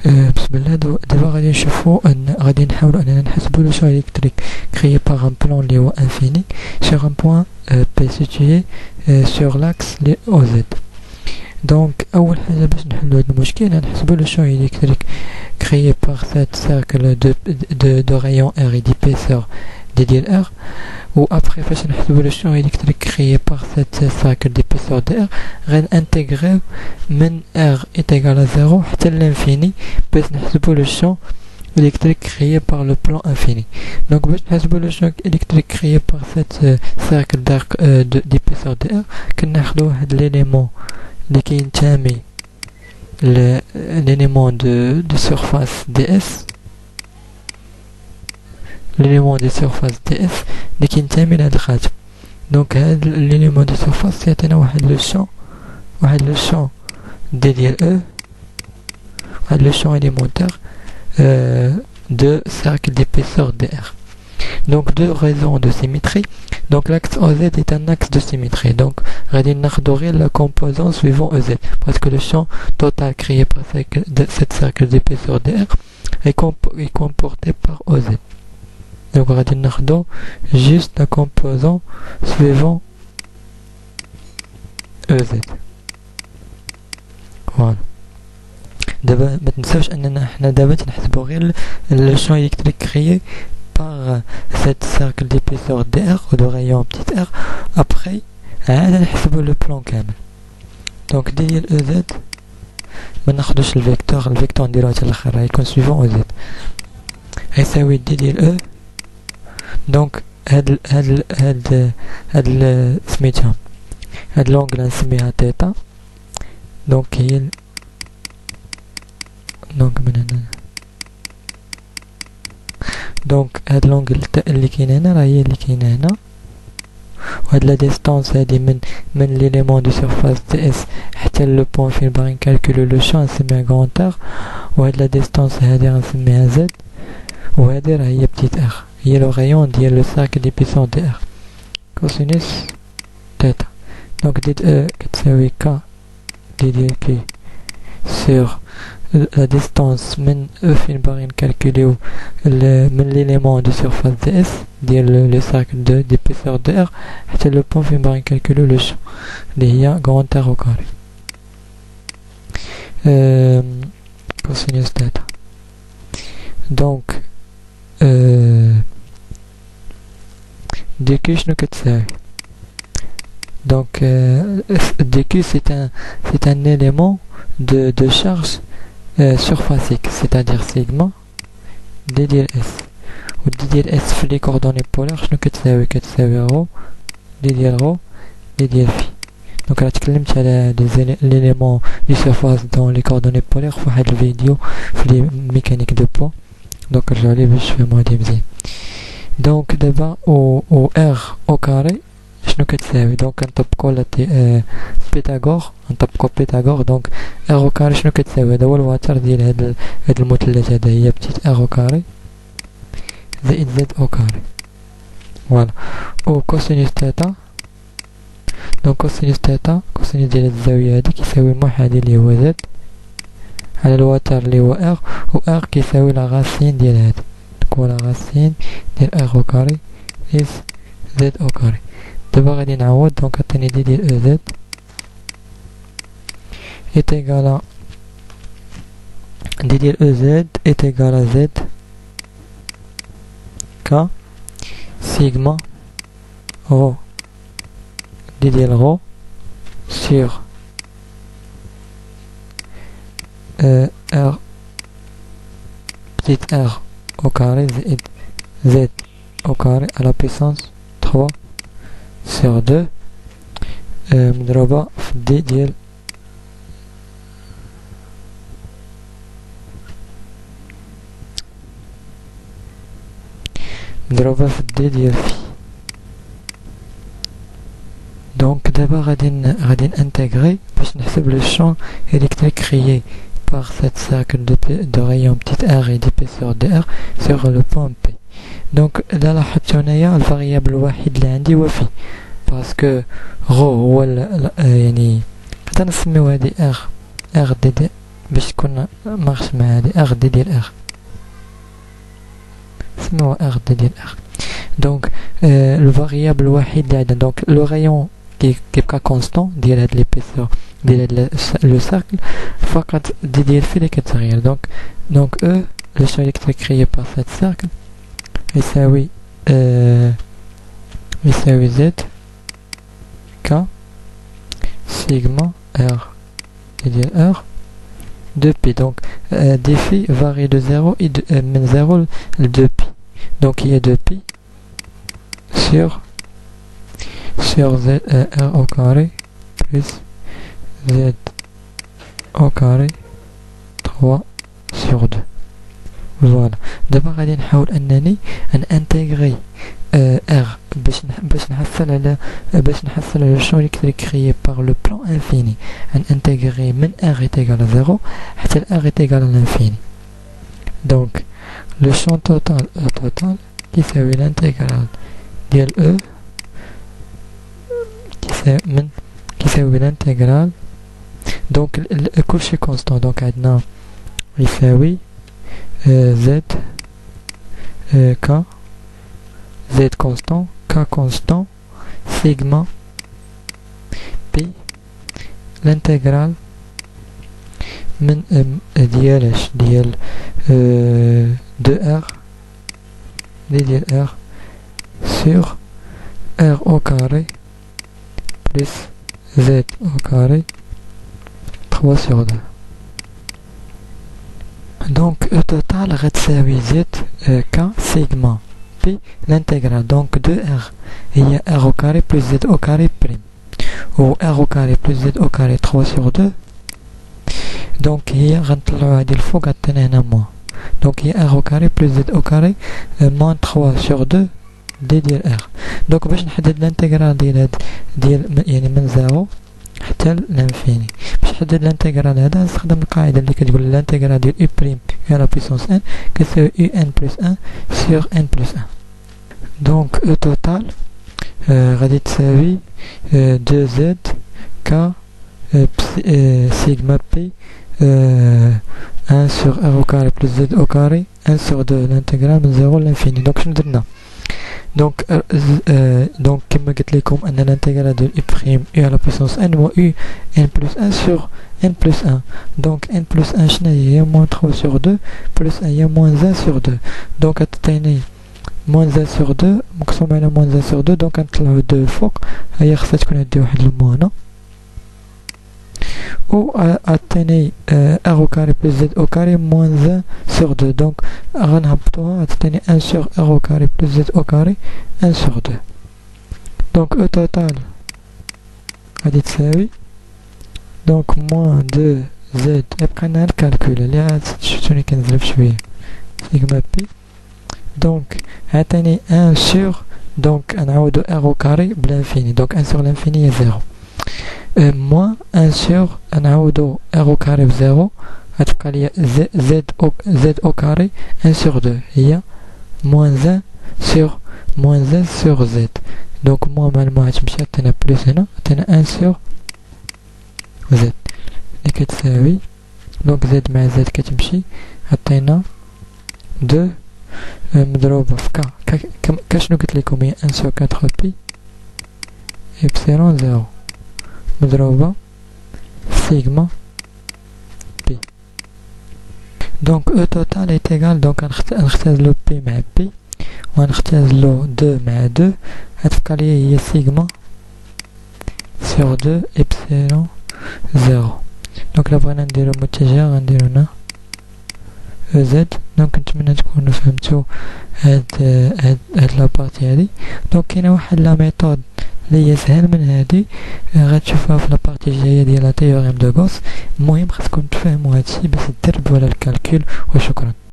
بسم الله. دابا غادي نشوفو غادي نحاولو اننا نحسبو لو champ électrique créé par un plan اللي هو infini sur un point P situé sur l'axe OZ. دونك اول حاجه باش نحلو هذا المشكل غنحسبو لو champ électrique créé par cette cercle de rayon R et d'épaisseur d ديال R. ou après فاش نحسبو le champ électrique créé par cette cercle d'épaisseur de R غنintégrer من R est égal à 0 حتى l'infini باش نحسبو le champ électrique créé par le plan infini. donc باش نحسبو le champ électrique créé par cette cercle d'épaisseur de R كناخدو واحد l'élément اللي كينتمي l'élément de surface ds, l'élément de surface ds اللي كينتمي لهاد الخاتم. دونك هاد l'élément de surface يعطينا واحد لو champ ديال E, واحد لو champ élémentaire de cercle d'épaisseur dr. donc deux raisons de symétrie. donc l'axe OZ est un axe de symétrie, donc غادي ناخدو غير la composante suivant EZ parce que le champ total créé par cette cercle d'épaisseur dr est comporté par OZ. donc غادي ناخدو juste la composante suivant EZ. voilà. دابا ما تنساوش اننا حنا دابا تنحسبو غير le champ électrique créé par cette cercle d'épaisseur dr ou de rayon petit r. après عاد نحسبو le plan كامل. donc ديال EZ ما ناخدوش الفيكتور نديروه حتى الاخر غيكون suivant EZ غيساوي ديال E. donc هاد سميتها هاد لونغل نسميها تيتا. donc هي دونك من هنا دونك هاد لونغل اللي كاين هنا راه هي اللي كاينه هنا. وهاد لا ديستانس هادي من ليليمون دو سيرفاس دي اس حتى لو بوين فين باغي نكالكولو لو شون نسميها غران ار. وهاد لا ديستانس هادي غنسميها زد. وهادي راه هي بتيت ار هي لو رايون ديال لو سيركل ديبيسون دي ار كوسينوس تيتا. دونك ديت او كتساوي ك ديال كي سور la distance من E فين باغي نكالكوليو من l'élément de surface ds ديال le cercle d'épaisseur de R حتى le point فين باغي نكالكوليو لو champ اللي هي grand R au carré cosinus theta. donc dq شنو كتساوي؟ donc dq c'est un élément de charge surfacique, c'est-à-dire sigma d ديال s. و d ديال s في لي coordonnées polaires شنو كتساوي رو d ديال رو d ديال في. دونك راه تكلمت على l'élément du surface dans les coordonnées polaires في واحد الفيديو في لي mécanique de poids. دونك رجعوا ليه باش تفهموا هادي مزيان. دونك دابا او r au carré شنو كتساوي؟ دونك نطبقو بيتاغور. دونك ار او كاري شنو كتساوي؟ هذا هو الوتر ديال هاد المثلث هذا هي بتيت ار او كاري زائد زد او كاري. فوالا. او كوسينوس تيتا. دونك كوسينوس ديال الزاويه هادي كيساوي المحاذي اللي هو زد على الوتر اللي هو ار. و ار كيساوي لا غاسين ديال هذا. دونك هو لا غاسين ديال ار او كاري اس زد او كاري. دابا غادي نعوض. دونك عطيني ديال او زد est égal à d ديال EZ est égal à Z K sigma rho d ديال rho sur R petit r au carré Z au carré à la puissance 3 sur 2 مضروبة في d ديال مضروبة في d ديال في. دونك دابا غادي نانتيغري باش نحسب لو champ électrique créé par cette cercle de rayon petit r et d'épaisseur de R sur le point P. دونك إذا لاحظتو هنايا الفاريابل الوحيد اللي عندي هو في باسكو غو هو يعني حتى نسميو هادي r d باش تكون مارش مع هادي اغ دي ديال اغ سموها اغ دي ديال اغ. دونك الفاريابل الوحيد اللي عندنا دونك لو رايون كيبقى كونستون ديال هاد ليبيسور ديال هاد لو سيركل فقط دي ديال في اللي كتغير. دونك او لو سوي اللي كريي بار سات سيركل يساوي زد ك سيغما ار ديال ار de pi. Donc défi varie de 0 et من 0 de pi. Donc il y a 2 pi sur z r au carré plus z au carré 3 sur 2. Voilà. دابا غادي نحاول انني انتغري r باش نحصل على شنو اللي كنت كريي باغ لو بلان انفيني. انتغري من r est égal à 0 حتى r est égal à l'infini. Donc le champ total كيساوي l'intégrale ديال e كيساوي l'intégrale. دونك كلشي كونستون. دونك عندنا يساوي z k z constant k constant sigma p l'intégrale من ديالاش ديال 2r ديال r sur r au carré plus z au carré 3 sur 2. Donc au total غتساوي z k sigma p l'intégrale donc de r هي r au carré plus z au carré prime ou r au carré plus z au carré 3 sur 2. donc هي غنطلعو هادي الفوق عطينا هنا موان. donc هي r au carré plus z au carré moins 3 sur 2 ديال r. donc باش نحدد الانتيغرال ديال يعني من 0 حتى لانفيني. باش نحدد الانتيغرال هذا نستخدم القاعده اللي كتقول الانتيغرال ديال u بريم على لا بويسونس n كتساوي un plus 1 sur n plus 1. donc au total غادي تساوي 2z k sigma p 1 sur r au carré plus z au carré 1 sur 2 l'intégrale من 0 l'infini. donc شنو درنا donc كما قلت لكم ان الانتيغرال ديال u prime u à la puissance n هو u n plus 1 sur n plus 1. donc n plus 1 شنو هي moins 3 sur 2 plus 1 هي moins 1 sur 2. donc عطيني moins 1 sur 2 مقسوم على moins 1 sur 2. donc نطلعو 2 الفوق هي خصها تكون عندي واحد المو هنا و عطيني r au carré plus z au carré moins 1 sur 2. donc غنهبطوها عطيني 1 sur r au carré plus z au carré 1 sur 2. donc au total غادي تساوي donc moins 2 z يبقى لنا الكالكول اللي شفتوني كنزرب شويه سيغما بي. donc عطيني 1 sur donc نعاودو r au carré بلانفيني. donc 1 sur l'infini هي 0 moins 1 sur نعاودو r au carré ب 0 غتبقى ليا z au carré 1 sur 2 هي moins 1 sur z. donc moins مع الموا غتمشي عطينا بلس هنا عطينا 1 sur z اللي كتساوي donc z مع z كتمشي عطينا 2 مضروبة في ك شنو قلت لكم هي 1 sur 4 بي إبسيلون 0 مضروبة سيغما بي. donc او توتال est égal donc غنختازلو بي مع بي وغنختازلو 2 مع 2 غتبقى ليا هي سيغما سيغ 2 إبسيلون 0. donc لا بغينا نديرو متجه غنديرو هنا زد. دونك نتمنى تكونوا فهمتوا هاد لابارتي هادي. دونك كاينه واحد لا ميثود اللي هي سهل من هادي غتشوفوها في لابارتي الجايه ديال لا تيوريم دو غوس. المهم خاصكم تفهموا هادشي باش تدربوا على الكالكول. وشكرا.